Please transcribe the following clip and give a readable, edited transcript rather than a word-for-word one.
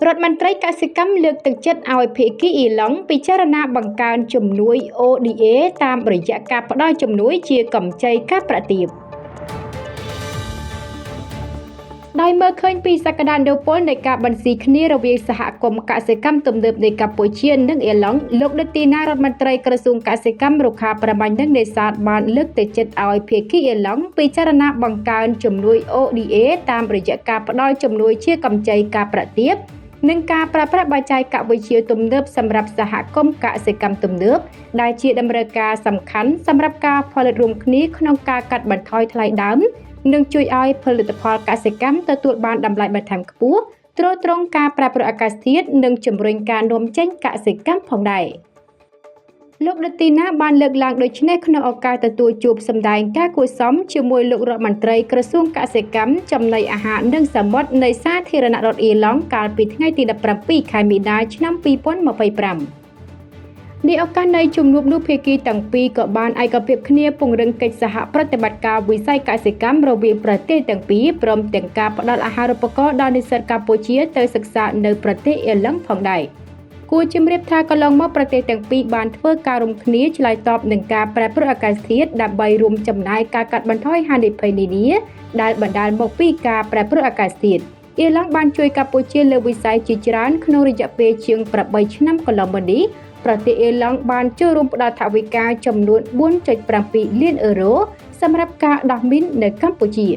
រដ្ឋមន្ត្រីកសិកម្មលើកទឹកចិត្តឲ្យភាគីអ៊ីឡង់ពិចារណាបង្កើនជំនួយ ODA តាមរយៈការផ្តល់ជំនួយជាកម្ចីការប្រាក់ទាបដោយមើលឃើញពីសក្តានុពលនៃការបន្ស៊ីគ្នារវាងសហគមន៍កសិកម្មទំនើបនៃកម្ពុជានិងអ៊ីឡង់លោកដេទីណារដ្ឋមន្ត្រីក្រសួងកសិកម្មរុក្ខាប្រមាញ់និងនេសាទបានលើកទឹកចិត្តឲ្យភាគីអ៊ីឡង់ពិចារណាបង្កើនជំនួយ ODA តាមរយៈការផ្តល់ជំនួយជាកម្ចីការប្រាក់ទាបនិងការប្រើប្រាស់បច្ចេកវិទ្យាទំនើបសម្រាប់សហគមន៍កសិកម្មទំនើបដែលជាតម្រូវការសំខាន់សម្រាប់ការផលិតរួមគ្នាក្នុងការកាត់បន្ថយថ្លៃដើមនិងជួយឲ្យផលិតផលកសិកម្មទទួលបានតម្លៃបន្ថែមខ្ពស់ទ្រទ្រង់ការប្រែប្រួលអាកាសធាតុនិងជំរុញការនាំចេញកសិកម្មផងដែរលោកដេទីណាបានលើកឡើងដូចនេះក្នុងឱកាសទទួលជួបសម្ដែងការគួរសមជាមួយលោករដ្ឋមន្ត្រីក្រសួងកសិកម្មចំណីអាហារនិងសមុទ្រនៃសាធារណរដ្ឋអ៊ីឡង់កាលពីថ្ងៃទី17ខែមីនាឆ្នាំ2025ในឱកាសនៃជំនួបនោះភាគីទាំងពីរក៏បានឯកភាពគ្នាពង្រឹងកិច្ចសហប្រតិបត្តិការវិស័យកសិកម្មរវាងប្រទេសទាំងពីរព្រមទាំងការផ្តល់អាហារូបករណ៍ដល់និស្សិតកម្ពុជាទៅសិក្សានៅប្រទេសអ៊ីឡង់ផងដែរគួរជំរាបថាកន្លងមកប្រទេសទាំងពីរបានធ្វើការរួមគ្នាឆ្លើយតបនឹងការប្រែប្រួលអាកាសធាតុដើម្បីរួមចំណាយការកាត់បន្ថយហានិភ័យនានាដែលបណ្ដាលមកពីការប្រែប្រួលអាកាសធាតុអ៊ីឡង់បានជួយកម្ពុជាលើវិស័យជាច្រើនក្នុងរយៈពេលជាង8ឆ្នាំកន្លងមកនេះប្រទេសអ៊ីឡង់បានចូលរួមផ្តល់ថវិកាចំនួន 4.7 លានអឺរ៉ូសម្រាប់ការដោះមីននៅកម្ពុជា។